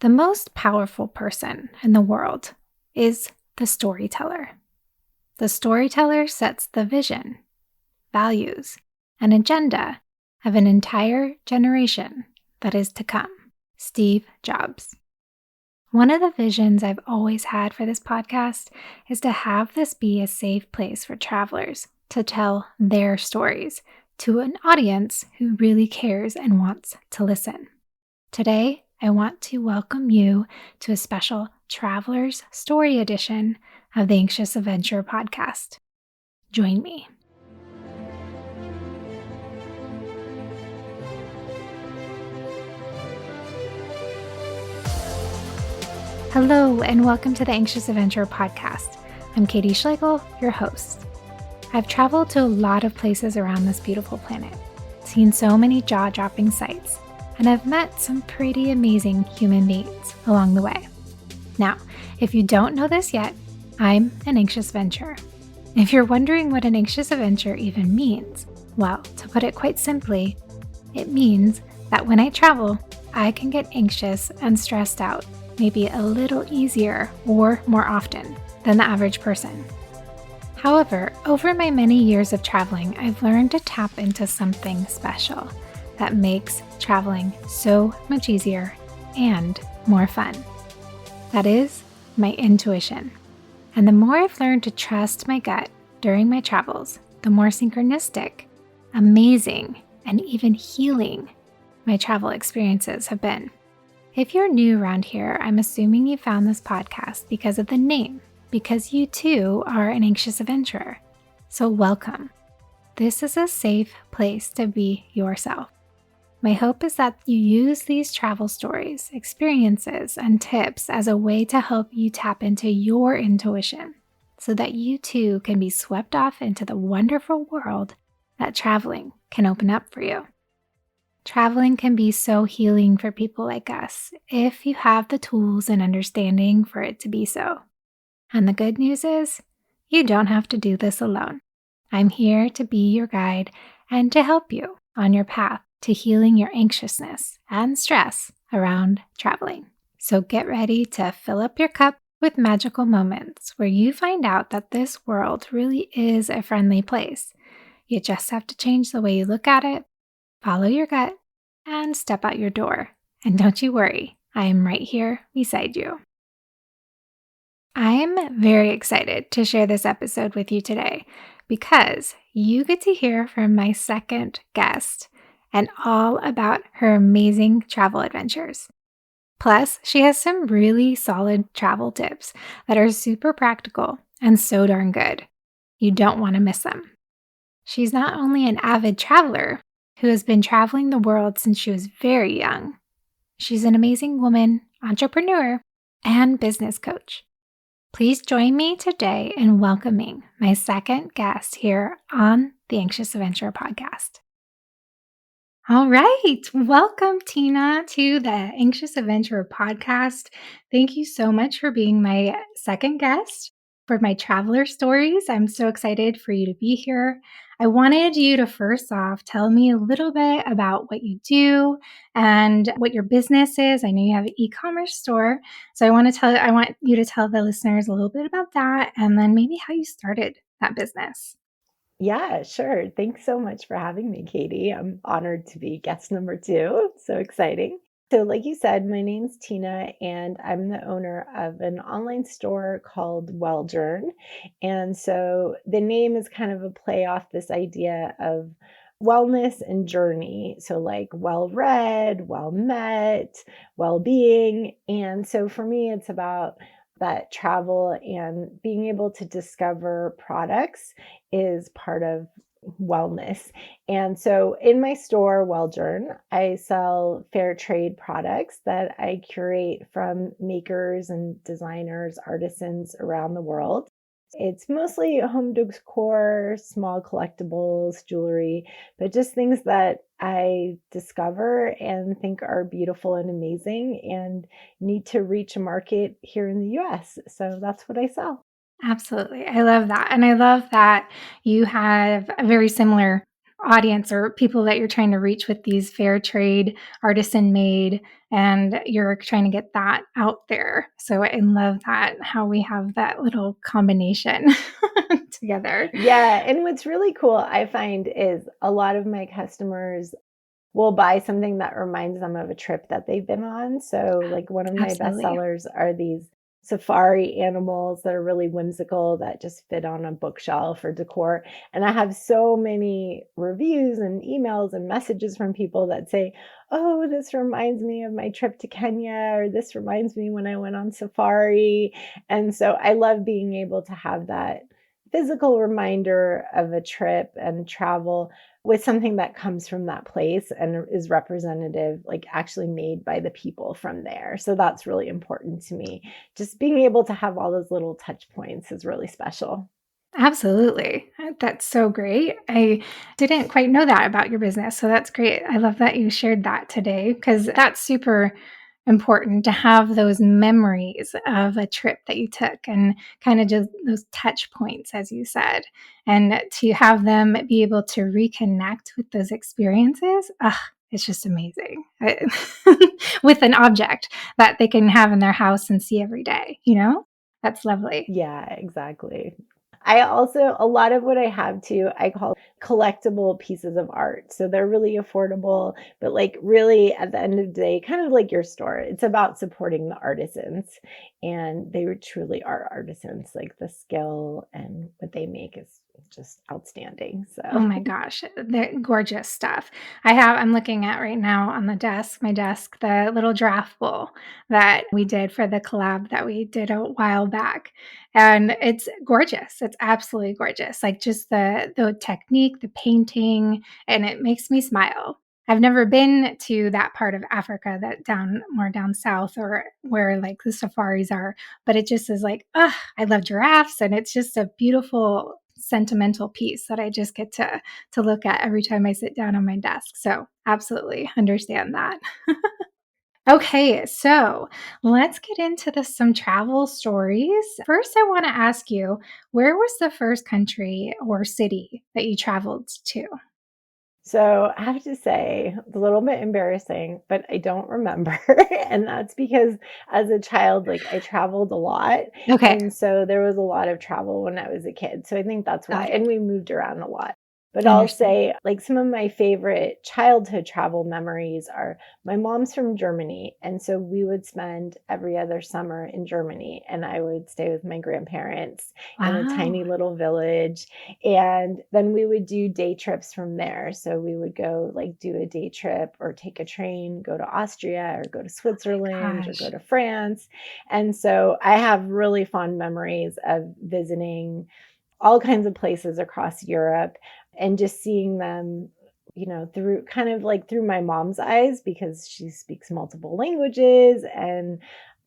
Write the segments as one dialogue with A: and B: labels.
A: The most powerful person in the world is the storyteller. The storyteller sets the vision, values, and agenda of an entire generation that is to come. Steve Jobs. One of the visions I've always had for this podcast is to have this be a safe place for travelers to tell their stories to an audience who really cares and wants to listen. Today, I want to welcome you to a special Traveler's Story edition of the Anxious Adventurer podcast. Join me. Hello, and welcome to the Anxious Adventurer podcast. I'm Katie Schlegel, your host. I've traveled to a lot of places around this beautiful planet, seen so many jaw-dropping sights, and I've met some pretty amazing human beings along the way. Now, if you don't know this yet, I'm an anxious adventurer. If you're wondering what an anxious adventurer even means, well, to put it quite simply, it means that when I travel, I can get anxious and stressed out maybe a little easier or more often than the average person. However, over my many years of traveling, I've learned to tap into something special that makes traveling so much easier and more fun. That is my intuition. And the more I've learned to trust my gut during my travels, the more synchronistic, amazing, and even healing my travel experiences have been. If you're new around here, I'm assuming you found this podcast because of the name, because you too are an anxious adventurer. So welcome. This is a safe place to be yourself. My hope is that you use these travel stories, experiences, and tips as a way to help you tap into your intuition so that you too can be swept off into the wonderful world that traveling can open up for you. Traveling can be so healing for people like us if you have the tools and understanding for it to be so. And the good news is, you don't have to do this alone. I'm here to be your guide and to help you on your path to healing your anxiousness and stress around traveling. So get ready to fill up your cup with magical moments where you find out that this world really is a friendly place. You just have to change the way you look at it, follow your gut, and step out your door. And don't you worry, I am right here beside you. I'm very excited to share this episode with you today because you get to hear from my second guest and all about her amazing travel adventures. Plus, she has some really solid travel tips that are super practical and so darn good. You don't want to miss them. She's not only an avid traveler who has been traveling the world since she was very young, she's an amazing woman, entrepreneur, and business coach. Please join me today in welcoming my second guest here on the Anxious Adventurer podcast. All right. Welcome, Tina, to the Anxious Adventurer podcast. Thank you so much for being my second guest for my traveler stories. I'm so excited for you to be here. I wanted you to first off tell me a little bit about what you do and what your business is. I know you have an e-commerce store, so I want you to tell the listeners a little bit about that and then maybe how you started that business.
B: Yeah, sure. Thanks so much for having me, Katie. I'm honored to be guest number 2. So exciting. So, like you said, my name's Tina, and I'm the owner of an online store called Welljourn. And so the name is kind of a play off this idea of wellness and journey. So, like well read, well met, well being. And so for me, it's about that travel and being able to discover products is part of wellness. And so in my store, Welljourn, I sell fair trade products that I curate from makers and designers, artisans around the world. It's mostly home decor, small collectibles, jewelry, but just things that I discover and think are beautiful and amazing and need to reach a market here in the US. So that's what I sell.
A: Absolutely. I love that. And I love that you have a very similar audience or people that you're trying to reach with these fair trade, artisan made, and you're trying to get that out there. So I love that, how we have that little combination together.
B: Yeah, and what's really cool, I find, is a lot of my customers will buy something that reminds them of a trip that they've been on. So, like, one of my best
A: Absolutely.
B: sellers are these safari animals that are really whimsical that just fit on a bookshelf or decor. And I have so many reviews and emails and messages from people that say, "Oh, this reminds me of my trip to Kenya," or "This reminds me when I went on safari." And so I love being able to have that physical reminder of a trip and travel with something that comes from that place and is representative, like actually made by the people from there. So that's really important to me. Just being able to have all those little touch points is really special.
A: Absolutely. That's so great. I didn't quite know that about your business. So that's great. I love that you shared that today because that's super important to have those memories of a trip that you took and kind of just those touch points, as you said, and to have them be able to reconnect with those experiences. It's just amazing. With an object that they can have in their house and see every day, That's lovely.
B: Yeah, exactly. I also, a lot of what I have too, I call collectible pieces of art. So they're really affordable, but like really at the end of the day, kind of like your store, it's about supporting the artisans. And they truly are artisans. Like the skill and what they make is just outstanding.
A: Oh
B: So
A: my gosh, the gorgeous stuff. I'm looking at right now on my desk, the little draft bowl that we did for the collab that we did a while back. And it's gorgeous. It's absolutely gorgeous. Like just the technique, the painting, and it makes me smile. I've never been to that part of Africa, that more down south or where like the safaris are, but it just is like, I love giraffes, and it's just a beautiful sentimental piece that I just get to look at every time I sit down on my desk. So absolutely understand that. Okay, so let's get into some travel stories. First, I want to ask you, where was the first country or city that you traveled to?
B: So I have to say, it's a little bit embarrassing, but I don't remember. And that's because as a child, like I traveled a lot.
A: Okay,
B: And so there was a lot of travel when I was a kid. So I think that's why.
A: got it.
B: And we moved around a lot. But I'll
A: Understood.
B: say, like, some of my favorite childhood travel memories are my mom's from Germany. And so we would spend every other summer in Germany. And I would stay with my grandparents in a
A: Wow.
B: tiny little village, and then we would do day trips from there. So we would go like do a day trip or take a train, go to Austria or go to Switzerland or go
A: Gosh.
B: to France. And so I have really fond memories of visiting all kinds of places across Europe and just seeing them, through kind of like through my mom's eyes because she speaks multiple languages and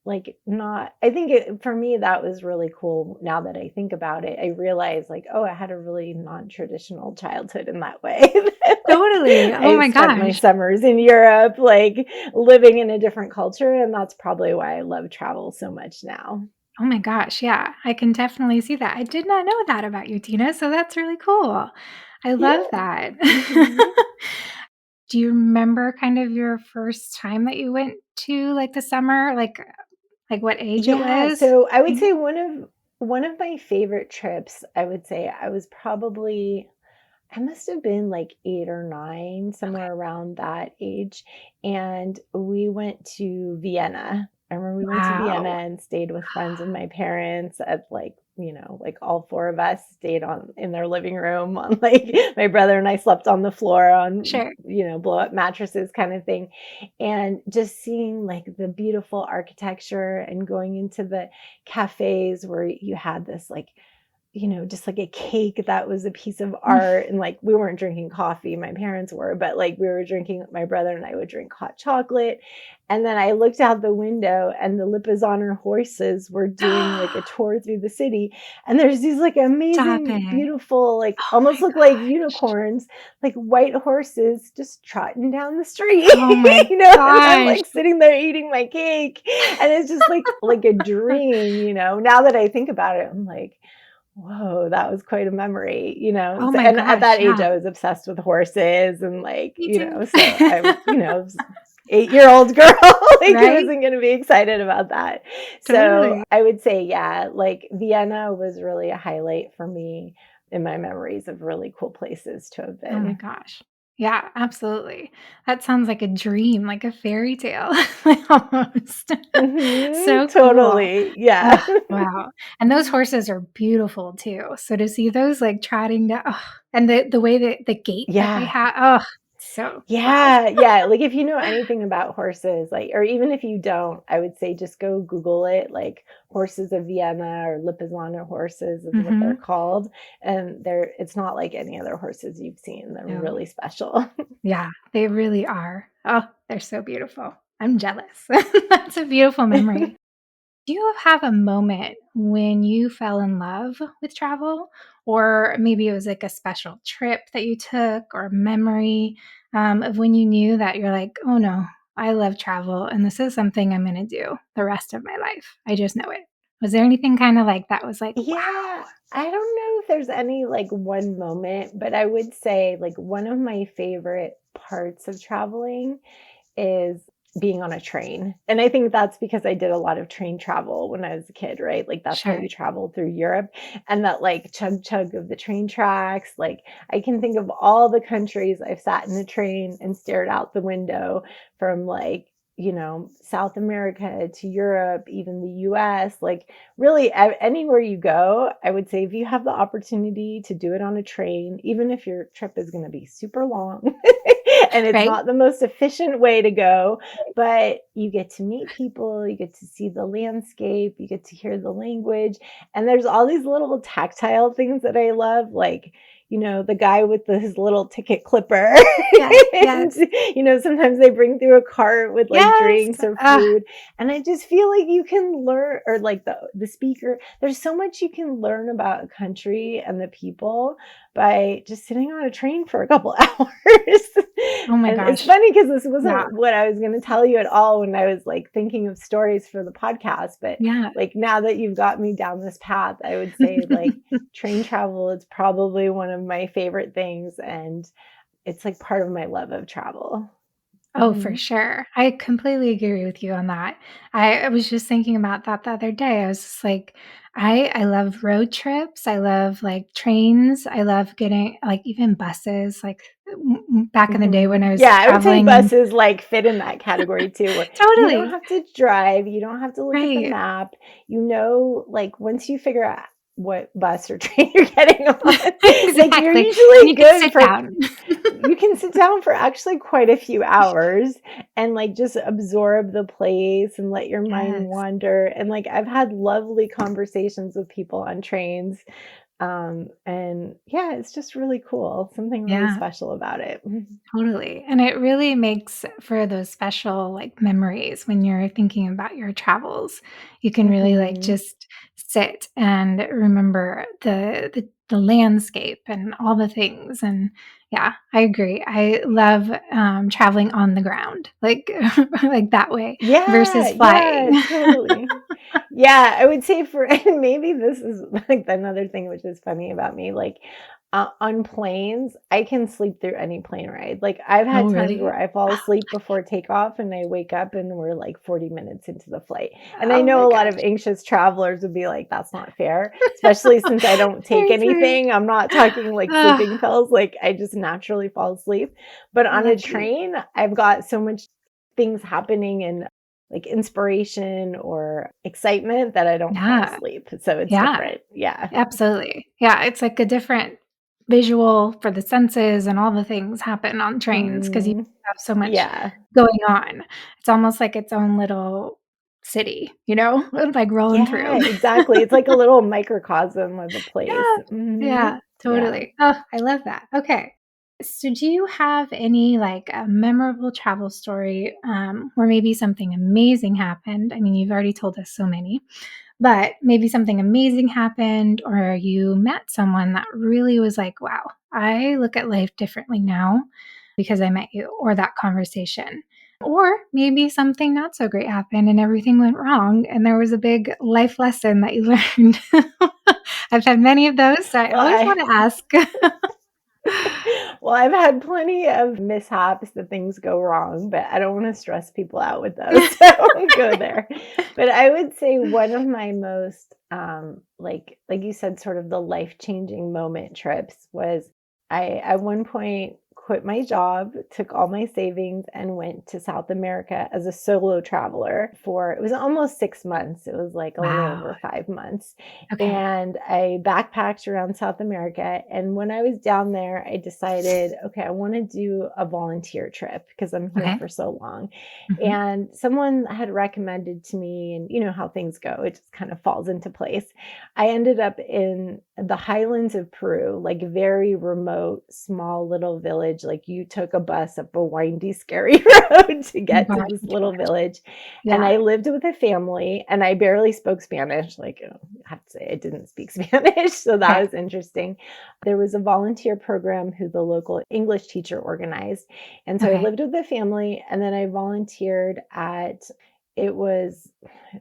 B: like not I think for me that was really cool. Now that I think about it, I realize like, oh, I had a really non-traditional childhood in that way. Like
A: Totally. Oh
B: I
A: my
B: spent my
A: gosh.
B: summers in Europe, like living in a different culture, and that's probably why I love travel so much now.
A: Oh my gosh, yeah, I can definitely see that. I did not know that about you, Tina, so that's really cool. I love
B: Yeah.
A: that.
B: Mhm.
A: Do you remember kind of your first time that you went to, like, the summer? Like what age it
B: Yeah,
A: was?
B: so I would
A: Maybe?
B: say one of my favorite trips, I would say I was probably I must have been like 8 or 9,
A: Okay.
B: somewhere around that age, and we went to Vienna. I remember we went to Vienna
A: Wow.
B: and stayed with friends of my parents at like, like all 4 of us stayed on in their living room on like my brother and I slept on the floor on,
A: Sure.
B: blow up mattresses kind of thing. And just seeing like the beautiful architecture and going into the cafes where you had this like just like a cake that was a piece of art. And like we weren't drinking coffee, my parents were, but like we were drinking, my brother and I would drink hot chocolate. And then I looked out the window and the Lipizzaner horses were doing like a tour through the city. And there's these like
A: Stop
B: amazing,
A: it.
B: beautiful, like
A: Oh
B: almost
A: my
B: look like
A: gosh.
B: unicorns, like white horses just trotting down the street,
A: Oh my
B: and I'm
A: gosh.
B: like sitting there eating my cake. And it's just like a dream. Now that I think about it, I'm like, Whoa, that was quite a memory,
A: Oh
B: so
A: my
B: and at
A: gosh,
B: that age,
A: yeah.
B: I was obsessed with horses and,
A: Me too.
B: so I was, 8-year-old girl, like, who
A: Right?
B: isn't gonna be excited about that? So,
A: Totally.
B: I would say, yeah, like, Vienna was really a highlight for me in my memories of really cool places to have
A: Oh my
B: been.
A: gosh. Yeah, absolutely. That sounds like a dream, like a fairy tale, like, almost.
B: Mhm,
A: So cool.
B: totally, yeah.
A: Ugh, wow. And those horses are beautiful too. So to see those, like, trotting down and the way that the gait that they
B: Yeah.
A: have, oh, so wow.
B: Yeah, yeah, like, if you know anything about horses, like or even if you don't, I would say just go Google it, like, horses of Vienna or Lipizzaner horses is what they're
A: Mhm.
B: called, and it's not like any other horses you've seen, they're
A: No.
B: really special.
A: Yeah, they really are. Oh, they're so beautiful. I'm jealous. That's a beautiful memory. Do you have a moment when you fell in love with travel? Or maybe it was like a special trip that you took or a memory of when you knew that you're like, oh no, I love travel and this is something I'm going to do the rest of my life. I just know it. Was there anything kind of like that was like, wow?
B: Yeah, I don't know if there's any, like, one moment, but I would say, like, one of my favorite parts of traveling is being on a train. And I think that's because I did a lot of train travel when I was a kid, right? Like that's how
A: Sure.
B: you travel through Europe and that like chug chug of the train tracks. Like I can think of all the countries I've sat in a train and stared out the window from like, South America to Europe, even the US, like really anywhere you go, I would say if you have the opportunity to do it on a train, even if your trip is going to be super long and it's
A: Right?
B: not the most efficient way to go, but you get to meet people, you get to see the landscape, you get to hear the language, and there's all these little tactile things that I love, like, the guy with his little ticket clipper.
A: Yes.
B: And,
A: Yes.
B: sometimes they bring through a cart with like
A: Yes.
B: drinks or food. And I just feel like you can learn, or like the speaker, there's so much you can learn about a country and the people by just sitting on a train for a couple hours.
A: Oh my
B: And it's
A: gosh.
B: funny because this
A: Yeah.
B: wasn't what I was going to tell you at all when I was like thinking of stories for the podcast. But
A: Yeah.
B: like now that you've got me down this path, I would say like train travel is probably one of my favorite things. And it's like part of my love of travel.
A: Oh, for
B: Mhm.
A: sure. I completely agree with you on that. I was just thinking about that the other day. I was just like, I love road trips. I love like trains. I love getting like even buses. Like back in the day when I was
B: Yeah, I would say
A: traveling and
B: buses like fit in that category too, where you don't
A: totally
B: have to drive, you don't have to look at the
A: right.
B: map. Like once you figure out what bus or train you're getting on, like you're
A: Exactly. And
B: usually
A: you could
B: good
A: sit
B: for
A: down.
B: you can sit down for actually quite a few hours and like just absorb the place and let your mind
A: Yes.
B: wander. And like I've had lovely conversations with people on trains. And yeah, it's just really cool. Something really
A: Yeah.
B: special about it.
A: Totally. And it really makes for those special like memories when you're thinking about your travels. You can really like
B: Mhm.
A: just sit and remember the landscape and all the things. And yeah, I agree. I love traveling on the ground, like like that way
B: Yeah,
A: versus
B: yeah,
A: flying.
B: totally. Yeah, I would say for and maybe this is, like, another thing which is funny about me, like, on planes, I can sleep through any plane ride. Like, I've had
A: Oh,
B: times
A: really?
B: where I fall asleep before takeoff, and I wake up, and we're, like, 40 minutes into the flight. And I
A: Oh
B: know
A: my
B: a lot of
A: gosh.
B: anxious travelers would be like, "That's not fair," especially since I don't take
A: Very true.
B: anything. I'm not talking, like,
A: Ah,
B: sleeping pills, like, I just naturally fall asleep. But on a
A: lucky.
B: train, I've got so much things happening and like inspiration or excitement that I don't fall
A: Yeah.
B: asleep. So it's
A: Yeah.
B: different. Yeah.
A: Absolutely. Yeah, it's like a different visual for the senses and all the things happen on trains because you
B: Mm,
A: have so much
B: yeah.
A: going on. It's almost like its own little city, like rolling through.
B: Yeah, exactly. It's like a little microcosm of the place.
A: Yeah.
B: Mhm.
A: Yeah,
B: Yeah.
A: totally. Oh, I love that. Okay. So do you have any, like, a memorable travel story, where maybe something amazing happened? I mean, you've already told us so many. But maybe something amazing happened or you met someone that really was like, "Wow, I look at life differently now because I met you," or that conversation. Or maybe something not so great happened and everything went wrong and there was a big life lesson that you learned. I've had many of those, so I
B: Well,
A: always want to ask.
B: well, I've had plenty of mishaps that things go wrong, but I don't want to stress people out with those, so I won't go there. But I would say one of my most, like you said, sort of the life-changing moment trips was I at one point quit my job, took all my savings, and went to South America as a solo traveler for it was almost 6 months. It was like a little
A: Wow.
B: over 5 months.
A: Okay.
B: And I backpacked around South America. And when I was down there, I decided, okay, I want to do a volunteer trip because I'm here
A: Okay.
B: for so long.
A: Mhm.
B: And someone had recommended to me, and you know how things go, it just kind of falls into place. I ended up in the highlands of Peru, like very remote, small little village. Like you took a bus up a windy, scary road to
A: Oh
B: get to
A: gosh,
B: this
A: I can
B: little
A: imagine.
B: village. And
A: Yeah.
B: I lived with a family and I barely spoke Spanish. Like, I have to say, I didn't speak Spanish. So that
A: Okay.
B: was interesting. There was a volunteer program who the local English teacher organized. And so I
A: Okay.
B: lived with the family and then I volunteered at it was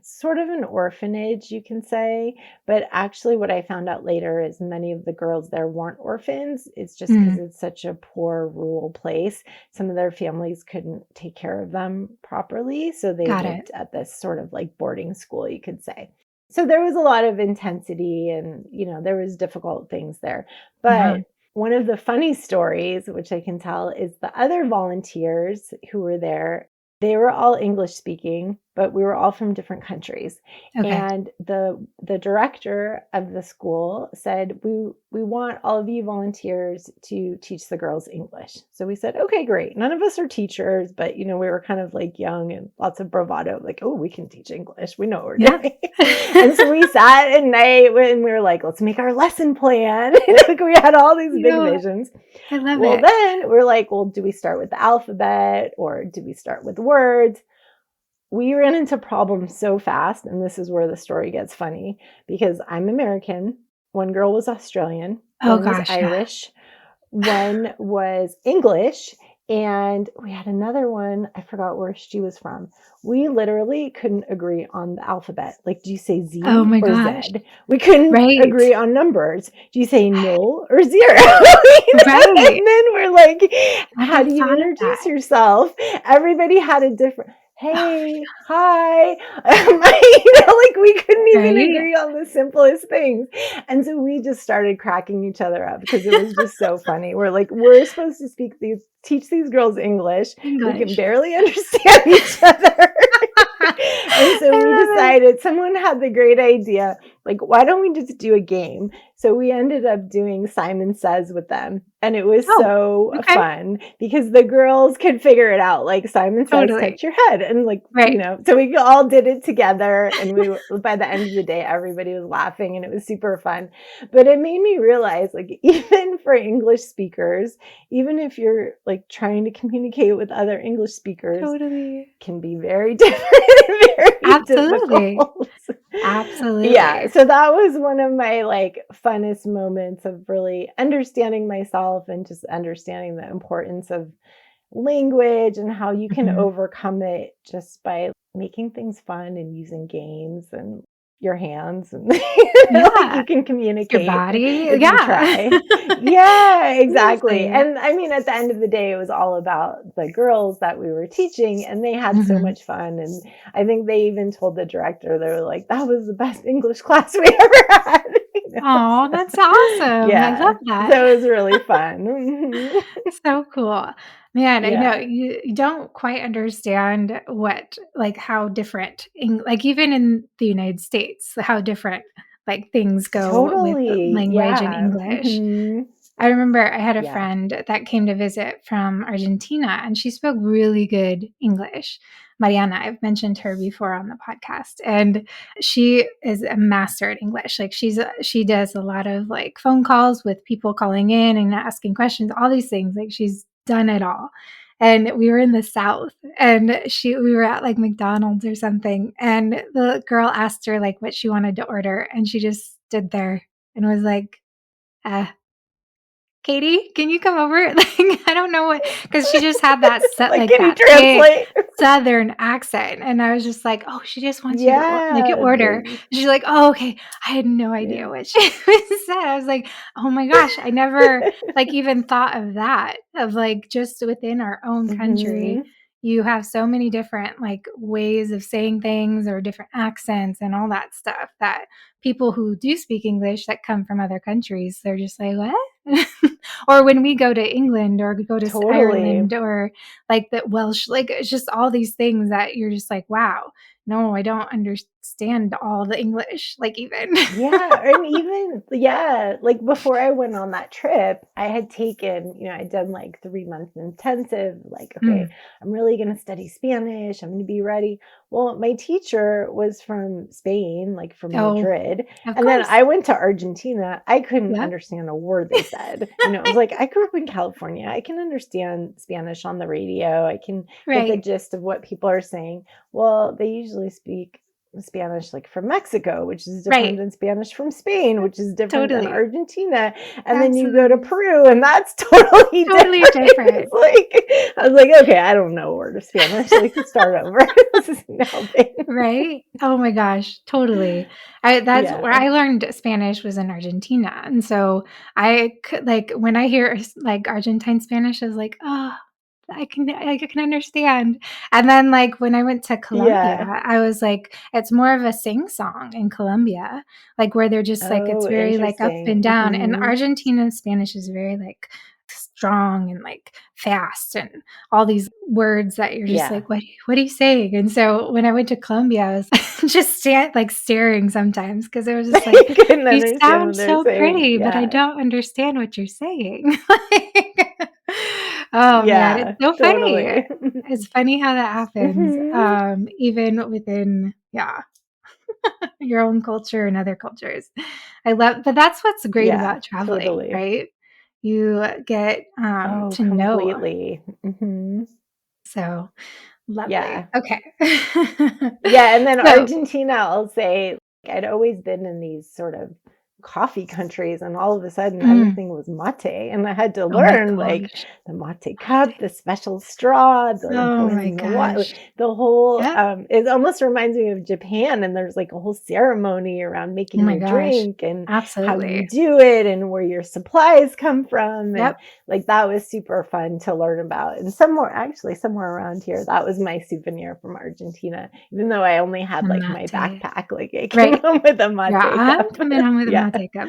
B: sort of an orphanage, you can say. But actually, what I found out later is many of the girls there weren't orphans. It's just because
A: Mm,
B: it's such a poor rural place. Some of their families couldn't take care of them properly. So they
A: got it.
B: lived at this sort of like boarding school, you could say. So there was a lot of intensity and, there was difficult things there.
A: Yeah.
B: But one of the funny stories, which I can tell, is the other volunteers who were there, they were all English speaking, but we were all from different countries.
A: Okay.
B: And the director of the school said, we want all of you volunteers to teach the girls English. So we said, okay, great. None of us are teachers, but we were kind of like young and lots of bravado, like, oh, we can teach English. We know what we're
A: Yeah.
B: doing. And so we sat at night and we were like, let's make our lesson plan. Like we had all these big
A: You
B: visions.
A: I love
B: Well,
A: it.
B: then we're like, well, do we start with the alphabet or do we start with words? We ran into problems so fast, and this is where the story gets funny because I'm American. One girl was Australian,
A: Oh
B: one was
A: gosh, yeah.
B: Irish, one was English, and we had another one, I forgot where she was from. We literally couldn't agree on the alphabet. Like, do you say
A: Oh
B: Z
A: my
B: or
A: gosh.
B: Z? We couldn't
A: Right.
B: agree on numbers. Do you say null or zero?
A: Right.
B: And then we're like, how
A: Never
B: do you
A: thought of
B: introduce
A: that.
B: yourself? Everybody had a different,
A: Oh,
B: hey, hi. Like we couldn't even
A: right?
B: agree on the simplest things. And so we just started cracking each other up because it was just so funny. We're like, we're supposed to teach these girls English. We can
A: English.
B: barely understand each other. And so we
A: I love it.
B: decided someone had the great idea, like, why don't we just do a game? So we ended up doing Simon Says with them. And it was
A: Oh,
B: so
A: okay.
B: fun because the girls could figure it out. Like Simon Says,
A: Totally.
B: touch your head. And like,
A: Right.
B: so we all did it together. And by the end of the day, everybody was laughing and it was super fun. But it made me realize, like, even for English speakers, even if you're like trying to communicate with other English speakers,
A: Totally.
B: can be very different and very
A: Absolutely.
B: difficult. Yeah,
A: Absolutely.
B: so that was one of my like funnest moments of really understanding myself and just understanding the importance of language and how you can
A: Mhm.
B: overcome it just by making things fun and using games and your hands and like
A: Yeah.
B: you can
A: Your
B: communicate
A: body.
B: if you
A: Yeah.
B: try. Yeah, exactly.
A: Seriously.
B: And I mean at the end of the day it was all about the girls that we were teaching and they had so
A: Mhm.
B: much fun and I think they even told the director they were like that was the best English class we ever had.
A: Aw,
B: So,
A: that's awesome. I
B: yeah.
A: love that.
B: So it was really fun. Mhm.
A: So cool. Man, I know
B: Yeah.
A: you don't quite understand like, how different like, even in the United States, how different, like, things go with
B: Totally.
A: language and
B: Yeah.
A: English.
B: Mhm.
A: I remember I had a
B: Yeah.
A: friend that came to visit from Argentina, and she spoke really good English. Mariana, I've mentioned her before on the podcast, and she is a master at English. Like she does a lot of like phone calls with people calling in and asking questions, all these things. Like she's done it all. And we were in the South, and we were at like McDonald's or something, and the girl asked her like what she wanted to order, and she just stood there and was like, uh, Katie, can you come over? Like, I don't know what, because she just had that
B: Like,
A: like
B: can you
A: that thick
B: translate?
A: Southern accent, and I was just like, "Oh, she just wants you to like
B: Yeah,
A: order." And she's like, "Oh, okay." I had no
B: yeah.
A: idea what she was said. I was like, "Oh my gosh, I never like even thought of that." Of like just within our own country,
B: Mhm.
A: you have so many different like ways of saying things or different accents and all that stuff that people who do speak English that come from other countries, they're just like, "What?" Or when we go to England or go to
B: Totally.
A: Ireland or like the Welsh, like it's just all these things that you're just like, wow, no, I don't understand all the English, like even.
B: Yeah, and even yeah, like, before I went on that trip, I had taken I'd done, like, 3 months intensive, like, "Okay,
A: Mm.
B: I'm really gonna study Spanish, I'm gonna be ready." Well, my teacher was from Spain, like, from
A: Oh,
B: Madrid,
A: of
B: and then
A: course.
B: I went to Argentina, I couldn't
A: Yep.
B: understand a word they said, I was like, "I grew up in California, I can understand Spanish on the radio, I can get the
A: Right.
B: gist of what people are saying." Well, they usually speak Spanish like from Mexico, which is different
A: Right.
B: than Spanish from Spain, which is different than
A: Totally.
B: Argentina. And then you go to
A: Absolutely.
B: Peru and that's totally different.
A: Totally different.
B: It's like I was like, okay, I don't know a word of Spanish. Like to start over. This is helping.
A: Right? Oh my gosh, totally. I that's where
B: Yeah.
A: I learned Spanish was in Argentina, and so I could like, when I hear like Argentine Spanish, I was like, "Oh, I can understand." And then, like, when I went to Colombia,
B: Yeah.
A: I was like, it's more of a sing song in Colombia, like, where they're just like it's
B: Oh,
A: very, like, up
B: interesting.
A: and down, and
B: Hmm.
A: Argentina's Spanish is very, like, strong and, like, fast and all these words that you're just
B: Yeah.
A: like, what are you saying?" And so when I went to Colombia, I was just staring sometimes because it was just like,
B: I couldn't
A: "You
B: understand what
A: sound
B: they're
A: so
B: saying.
A: pretty, but I
B: Yeah.
A: don't understand what you're saying." Like, oh, man, it's
B: Yeah,
A: so funny.
B: totally.
A: It's funny how that happens,
B: Hmm.
A: even within, yeah, your own culture and other cultures. But that's what's great
B: Yeah,
A: about traveling,
B: totally.
A: right? You get,
B: Oh,
A: to know.
B: completely. Hmm.
A: So, lovely.
B: Yeah.
A: Okay.
B: Yeah, and then
A: So
B: Argentina, I'll say, like, I'd always been in these sort of coffee countries, and all of a sudden
A: mm,
B: everything was mate, and I had to
A: oh my
B: learn, like,
A: gosh.
B: the mate cup,
A: Mate.
B: the special straw, the
A: Oh my
B: boiling the water,
A: gosh.
B: the whole,
A: Yep.
B: it almost reminds me of Japan, and there's, like, a whole ceremony around
A: Oh
B: making
A: my
B: your
A: gosh.
B: drink and how you
A: Absolutely.
B: do it and where your supplies come from, and,
A: Yep.
B: like, that was super fun to learn about, and somewhere around here, that was my souvenir from Argentina. Even though I only had,
A: The
B: like, my
A: mate.
B: backpack, like, I came
A: Right.
B: home with a
A: Yeah,
B: mate
A: I'm
B: cup.
A: coming home with a
B: Yeah.
A: mate cup.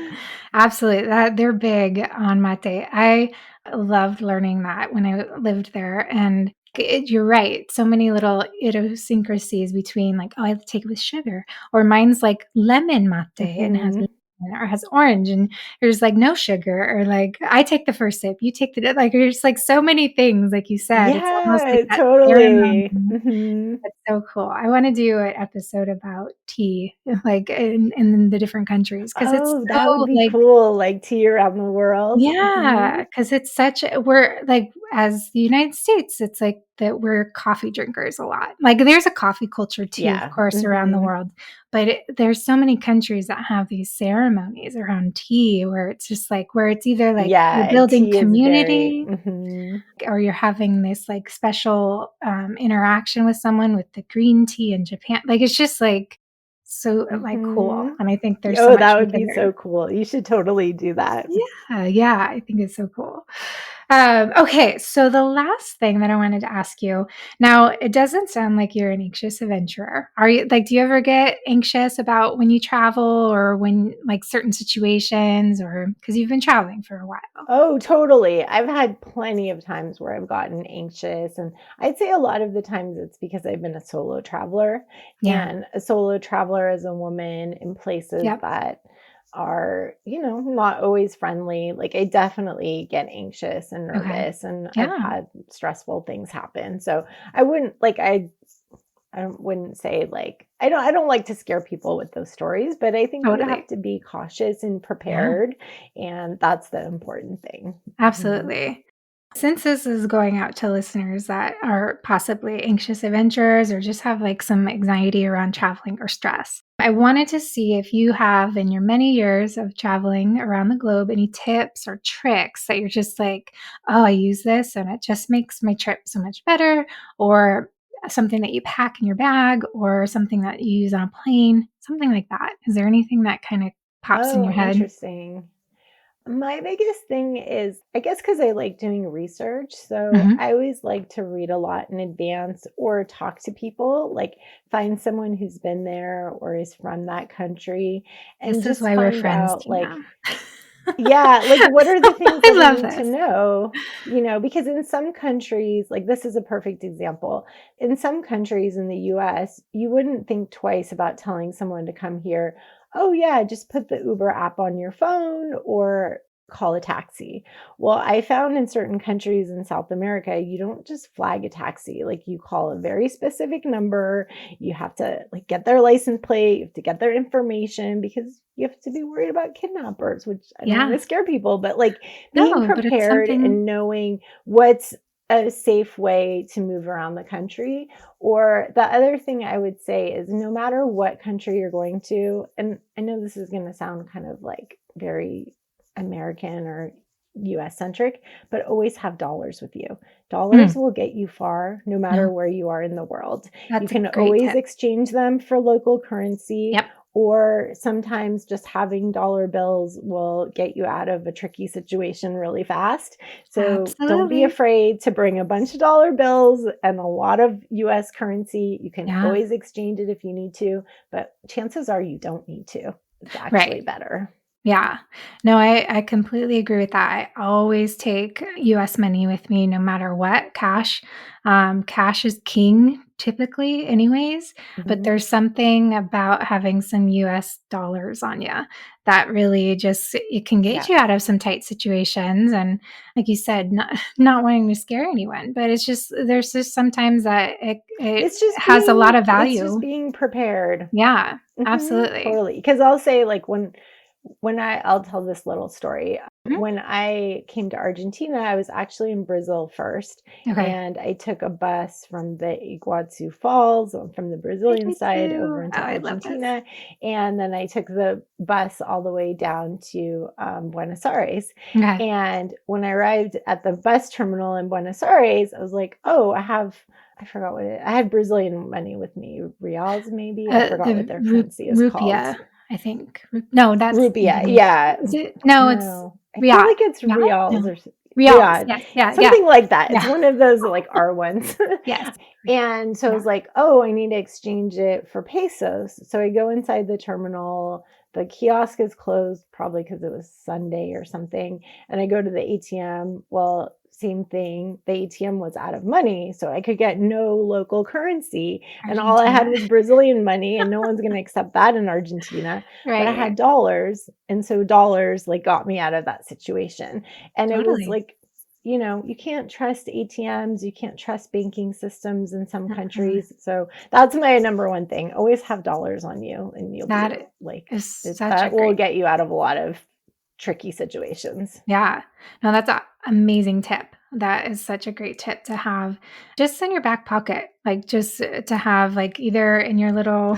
A: Absolutely, that they're big on mate. I loved learning that when I lived there, and you're right, so many little idiosyncrasies between, like, "Oh, I take it with sugar," or mine's, like, lemon mate and has
B: Mhm.
A: lemon or has orange, and there's, like, no sugar, or, like, I take the first sip, you take the like, there's, like, so many things, like you said, it's almost like
B: Yeah,
A: that ceremony.
B: totally. Mhm.
A: That's so cool. I wanna do an episode about tea, like, in the different countries because it's
B: Oh, that would
A: so,
B: be
A: like,
B: cool, like, tea around the world.
A: yeah,
B: Mhm.
A: because it's such a we're like, as the United States, it's like that we're coffee drinkers a lot. Like, there's a coffee culture too, of
B: Yeah.
A: course, around the
B: Mhm.
A: world, but there's so many countries that have these ceremonies around tea where it's just like where it's either like you're
B: Yeah,
A: building
B: tea is very
A: community
B: mhm.
A: or you're having this like special interaction with someone with the green tea in Japan. Like it's just like so like cool.
B: Mhm.
A: And I think there's so
B: Oh,
A: much
B: that
A: we
B: would
A: can
B: be
A: learn.
B: so cool. You should totally do that.
A: Yeah, yeah, I think it's so cool. Okay, so the last thing that I wanted to ask you now, it doesn't sound like you're an anxious adventurer. Are you like, do you ever get anxious about when you travel or when like certain situations or because you've been traveling for a while?
B: Oh, totally. I've had plenty of times where I've gotten anxious, and I'd say a lot of the times it's because I've been a solo traveler,
A: Yeah.
B: and a solo traveler as a woman in places
A: Yep.
B: that are, not always friendly. Like I definitely get anxious and
A: Okay.
B: nervous, and I've
A: Yeah,
B: had stressful things happen. So I wouldn't like I wouldn't say like I don't like to scare people with those stories, but I think you have
A: totally.
B: to be cautious and
A: Yeah.
B: prepared, and that's the important thing. Mhm.
A: Absolutely. Since this is going out to listeners that are possibly anxious adventurers or just have like some anxiety around traveling or stress, I wanted to see if you have, in your many years of traveling around the globe, any tips or tricks that you're just like, oh, I use this and it just makes my trip so much better, or something that you pack in your bag, or something that you use on a plane, something like that. Is there anything that kind of pops in
B: Oh,
A: your head?
B: interesting. My biggest thing is, I guess, because I like doing research. So
A: Hmm.
B: I always like to read a lot in advance or talk to people, like find someone who's been there or is from that country and
A: This is
B: just
A: why we're
B: find
A: friends,
B: out,
A: Tina.
B: like, yeah, like what are the things
A: I
B: that I
A: love
B: need to
A: this.
B: know? Because in some countries, like this is a perfect example. In some countries in the US, you wouldn't think twice about telling someone to come here. Oh, yeah, just put the Uber app on your phone or call a taxi. Well, I found in certain countries in South America, you don't just flag a taxi. Like you call a very specific number, you have to like get their license plate, you have to get their information because you have to be worried about kidnappers, which I don't want
A: Yeah.
B: to scare people, but like being
A: No, but it's
B: prepared
A: something.
B: and knowing what's a safe way to move around the country. Or the other thing I would say is no matter what country you're going to, and I know this is going to sound kind of like very American or US centric, but always have dollars with you. Dollars
A: Mm,
B: will get you far no
A: no,
B: matter where you are in the world. You
A: that's a
B: can
A: great
B: always
A: tip.
B: exchange them for local currency,
A: Yep,
B: or sometimes just having dollar bills will get you out of a tricky situation really fast. So don't be
A: absolutely.
B: afraid to bring a bunch of dollar bills and a lot of US currency. You can
A: Yeah,
B: always exchange it if you need to, but chances are you don't need to. It's actually
A: right.
B: better.
A: Yeah. No, I completely agree with that. I always take US money with me no matter what, cash. Cash is king typically anyways, but
B: Mhm.
A: there's something about having some US dollars on you that really just it can get
B: Yeah.
A: you out of some tight situations, and like you said, not wanting to scare anyone, but it's just there's just sometimes that it has a lot of
B: It's just
A: value.
B: being prepared.
A: Yeah,
B: Mhm,
A: absolutely.
B: totally. Because 'Cause I'll say, like, I'll tell this little story.
A: Mhm.
B: When I came to Argentina, I was actually in Brazil first,
A: Okay.
B: and I took a bus from the Iguazu Falls, from the
A: I
B: Brazilian
A: do
B: side over
A: too. Oh,
B: into
A: I love this.
B: Argentina, and then I took the bus all the way down to, Buenos Aires,
A: Okay.
B: and when I arrived at the bus terminal in Buenos Aires, I was like, "Oh, I forgot I had Brazilian money with me, reals maybe? I forgot what
A: The
B: their currency is called.
A: rupia, I think. No, that's
B: Rupiah,
A: Indonesian.
B: yeah.
A: Is it? No, it's
B: No, I feel
A: real.
B: like it's
A: Real?
B: reals
A: No.
B: or
A: Reals.
B: riyad,
A: Yes. Yeah, yeah.
B: something like that. It's
A: Yeah.
B: one of those, like, R ones.
A: Yes.
B: And so I
A: Yeah.
B: was like, "Oh, I need to exchange it for pesos." So I go inside the terminal, the kiosk is closed probably because it was Sunday or something, and I go to the ATM. Well, same thing, the ATM was out of money, so I could get no local currency, and all I
A: Argentina.
B: had was Brazilian money, and no one's gonna accept that in Argentina, but I
A: Right,
B: had
A: right.
B: dollars, and so dollars, like, got me out of that situation, and it was
A: Totally.
B: like, you can't trust ATMs, you can't trust banking systems in some
A: Mm-mm.
B: countries. So that's my number one thing. Always have dollars on you and you'll be
A: That
B: like
A: is such a
B: that will
A: great.
B: get you out of a lot of tricky situations.
A: Yeah. No, that's an amazing tip. That is such a great tip to have just in your back pocket, like just to have like either in your little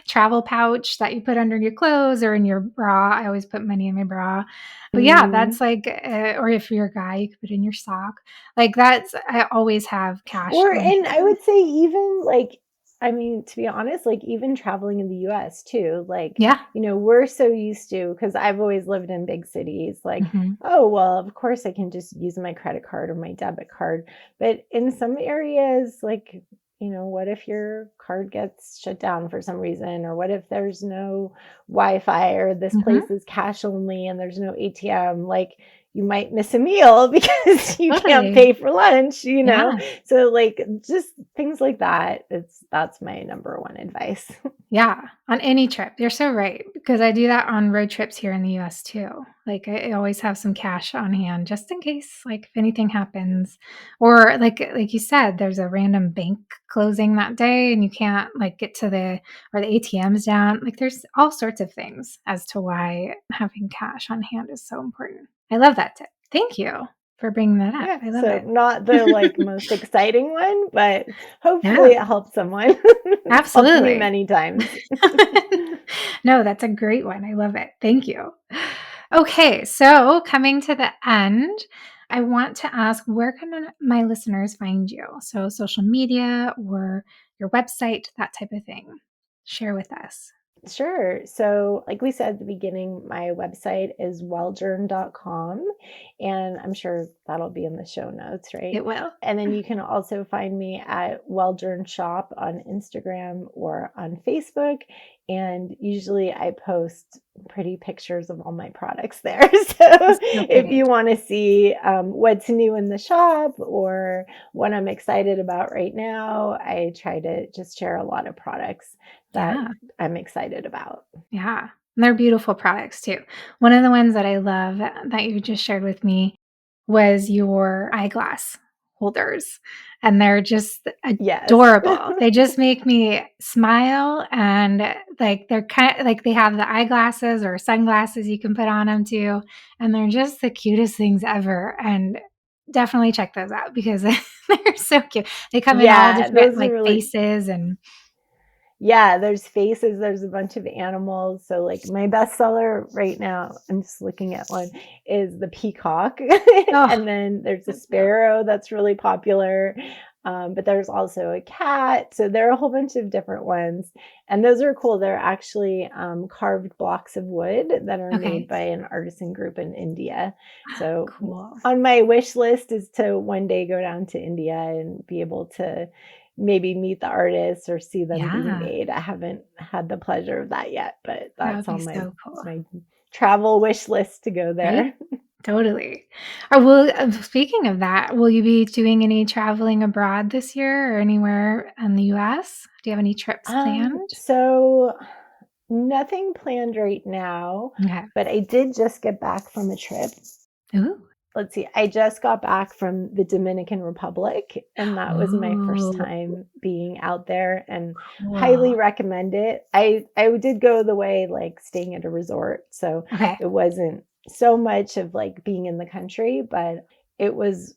A: travel pouch that you put under your clothes or in your bra. I always put money in my bra. But yeah,
B: Mhm.
A: that's like, or if you're a guy, you could put it in your sock. Like that's, I always have cash
B: Or
A: on
B: and I
A: hand.
B: would say even like I mean, to be honest, like even traveling in the US too, like,
A: Yeah.
B: we're so used to because I've always lived in big cities, like,
A: Hmm.
B: oh, well, of course I can just use my credit card or my debit card. But in some areas, like, what if your card gets shut down for some reason? Or what if there's no Wi-Fi or this
A: Hmm.
B: place is cash only and there's no ATM? Like, you might miss a meal because you can't
A: Totally.
B: pay for lunch.
A: Yeah.
B: So, like, just things like that, that's my number one advice.
A: Yeah, on any trip. You're so right, because I do that on road trips here in the US too. Like, I always have some cash on hand just in case, like, if anything happens, or like you said, there's a random bank closing that day and you can't, like, get to or the ATM's down. Like, there's all sorts of things as to why having cash on hand is so important. I love that tip. Thank you. for bringing that up.
B: Yeah,
A: I love
B: so
A: it.
B: not the, like, most exciting one, but hopefully it
A: No,
B: helped someone. It's helped me
A: absolutely.
B: many times.
A: No, that's a great one. I love it. Thank you. Okay, so coming to the end, I want to ask where can my listeners find you? So, social media or your website, that type of thing. Share with us.
B: Sure. So, like we said at the beginning, my website is welljourn.com, and I'm sure that'll be in the show notes, right?
A: It will.
B: And then you can also find me at Welljourn Shop on Instagram or on Facebook. And usually I post pretty pictures of all my products there. So,
A: It's so
B: if you
A: pretty.
B: want to see what's new in the shop or what I'm excited about right now, I try to just share a lot of products that
A: Yeah.
B: I'm excited about.
A: Yeah. And they're beautiful products too. One of the ones that I love that you just shared with me was your eyeglass holders. And they're just
B: Yes.
A: adorable. They just make me smile and like they're kind of like they have the eyeglasses or sunglasses you can put on them too. And they're just the cutest things ever. And definitely check those out because they're so cute. They come in all
B: Yeah,
A: different
B: those are
A: like
B: really
A: faces and
B: yeah, there's faces, there's a bunch of animals. So like my bestseller right now, I'm just looking at one, is the peacock.
A: oh,
B: And then there's a
A: so cute.
B: sparrow that's really popular. But there's also a cat. So there are a whole bunch of different ones. And those are cool. They're actually carved blocks of wood that are made
A: Okay.
B: by an artisan group in India. So
A: Cool.
B: on my wish list is to one day go down to India and be able to maybe meet the artists or see them being
A: Yeah,
B: made. I haven't had the pleasure of that yet, but
A: that would
B: that's
A: be
B: on
A: so cool,
B: my travel wish list to go
A: right?
B: there.
A: Totally. Will speaking of that, will you be doing any traveling abroad this year or anywhere in the US? Do you have any trips planned?
B: So nothing planned right now,
A: Okay.
B: but I did just get back from a trip.
A: Ooh.
B: Let's see, I just got back from the Dominican Republic, and that was my first
A: Ooh,
B: time being out there and highly
A: cool.
B: recommend it. I did go the way like staying at a resort, so
A: Okay.
B: it wasn't so much of like being in the country, but it was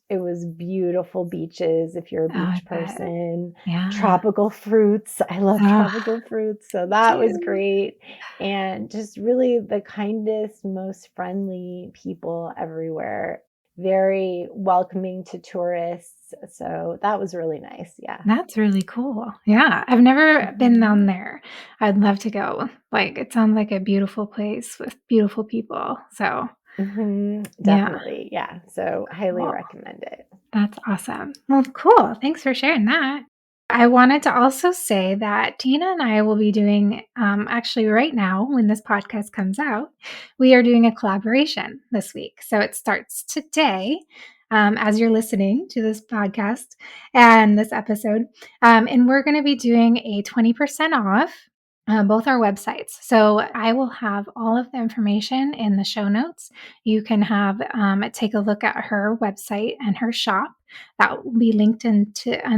B: beautiful beaches if you're a
A: Oh, I
B: beach
A: bet.
B: person,
A: Yeah.
B: tropical fruits. I love
A: Oh,
B: tropical fruits, so
A: me
B: that was
A: too.
B: great. And just really the kindest, most friendly people everywhere, very welcoming to tourists. So that was really nice. Yeah.
A: That's really cool. Yeah, I've never been
B: Mhm.
A: down there. I'd love to go. Like, it sounds like a beautiful place with beautiful people. So, yeah,
B: Definitely. Yeah. So highly
A: cool.
B: recommend it.
A: That's awesome. Well, cool. Thanks for sharing that. I wanted to also say that Tina and I will be doing, actually, right now, when this podcast comes out, we are doing a collaboration this week. So it starts today as you're listening to this podcast and this episode. And we're going to be doing a 20% off. Both our websites. So I will have all of the information in the show notes. You can have take a look at her website and her shop. That will be linked in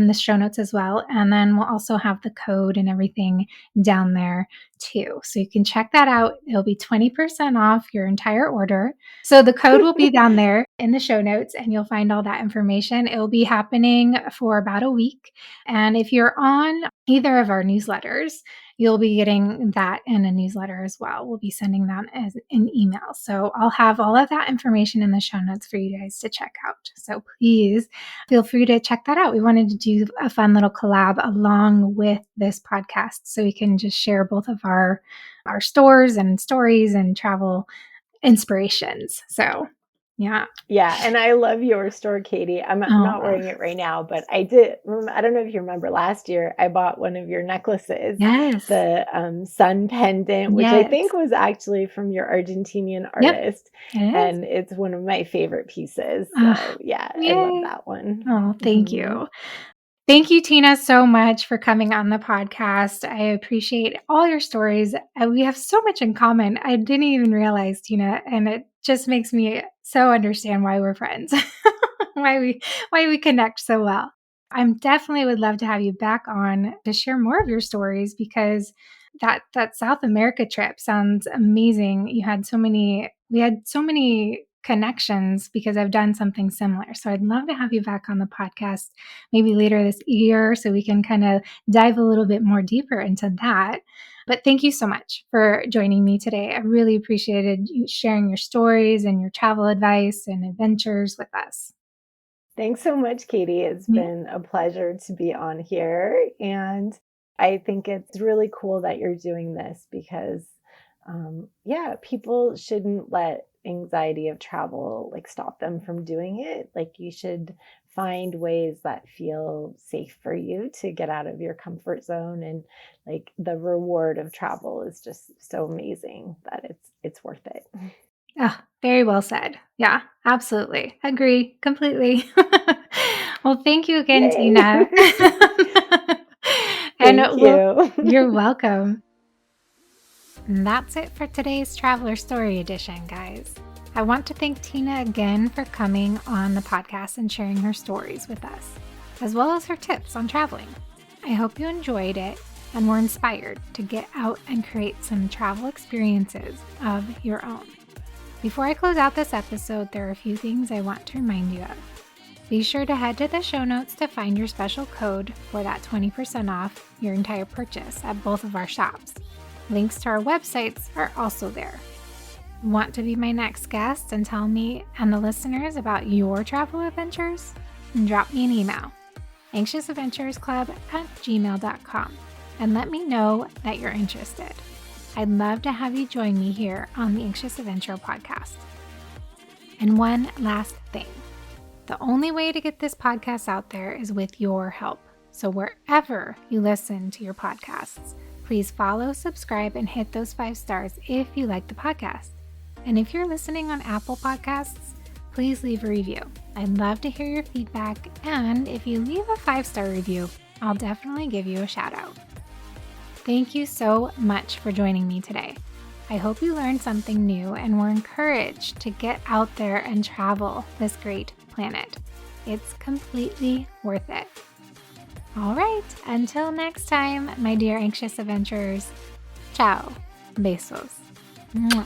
A: the show notes as well. And then we'll also have the code and everything down there too. So you can check that out. It'll be 20% off your entire order. So the code will be down there in the show notes and you'll find all that information. It will be happening for about a week. And if you're on either of our newsletters, you'll be getting that in a newsletter as well. We'll be sending that as an email. So I'll have all of that information in the show notes for you guys to check out. So please feel free to check that out. We wanted to do a fun little collab along with this podcast so we can just share both of our stores and stories and travel inspirations. So yeah.
B: Yeah, and I love your store, Katie. I'm not
A: Oh,
B: wearing it right now, but I did. I don't know if you remember last year, I bought one of your necklaces,
A: yes.
B: the sun pendant, which I
A: Yes.
B: think was actually from your Argentinian
A: Yep.
B: artist,
A: It is.
B: and it's one of my favorite pieces. So yeah, I love
A: Yay.
B: that one.
A: Oh, thank
B: Mhm.
A: you. Thank you, Tina, so much for coming on the podcast. I appreciate all your stories. We have so much in common. I didn't even realize, Tina, and it just makes me so understand why we're friends, why we connect so well. I'm definitely would love to have you back on to share more of your stories because that South America trip sounds amazing. We had so many connections because I've done something similar. So I'd love to have you back on the podcast maybe later this year so we can kind of dive a little bit more deeper into that. But thank you so much for joining me today. I really appreciated you sharing your stories and your travel advice and adventures with us.
B: Thanks so much, Katie. It's
A: Yeah.
B: been a pleasure to be on here. And I think it's really cool that you're doing this because, yeah, people shouldn't let anxiety of travel like stop them from doing it. Like, you should find ways that feel safe for you to get out of your comfort zone. And like the reward of travel is just so amazing that it's worth it.
A: Oh, very well said. Yeah, absolutely. Agree completely. Well, thank you again, Tina.
B: Yay.
A: And
B: Thank
A: well, you're
B: you.
A: welcome. And that's it for today's Traveler Story Edition, guys. I want to thank Tina again for coming on the podcast and sharing her stories with us, as well as her tips on traveling. I hope you enjoyed it and were inspired to get out and create some travel experiences of your own. Before I close out this episode, there are a few things I want to remind you of. Be sure to head to the show notes to find your special code for that 20% off your entire purchase at both of our shops. Links to our websites are also there. Want to be my next guest and tell me and the listeners about your travel adventures? Drop me an email, anxiousadventuresclub@gmail.com, and let me know that you're interested. I'd love to have you join me here on the Anxious Adventurer podcast. And one last thing. The only way to get this podcast out there is with your help. So wherever you listen to your podcasts, please follow, subscribe, and hit those 5 stars if you like the podcast. And if you're listening on Apple Podcasts, please leave a review. I'd love to hear your feedback. And if you leave a 5-star review, I'll definitely give you a shout out. Thank you so much for joining me today. I hope you learned something new and were encouraged to get out there and travel this great planet. It's completely worth it. All right, until next time, my dear anxious adventurers. Ciao. Besos. Mwah.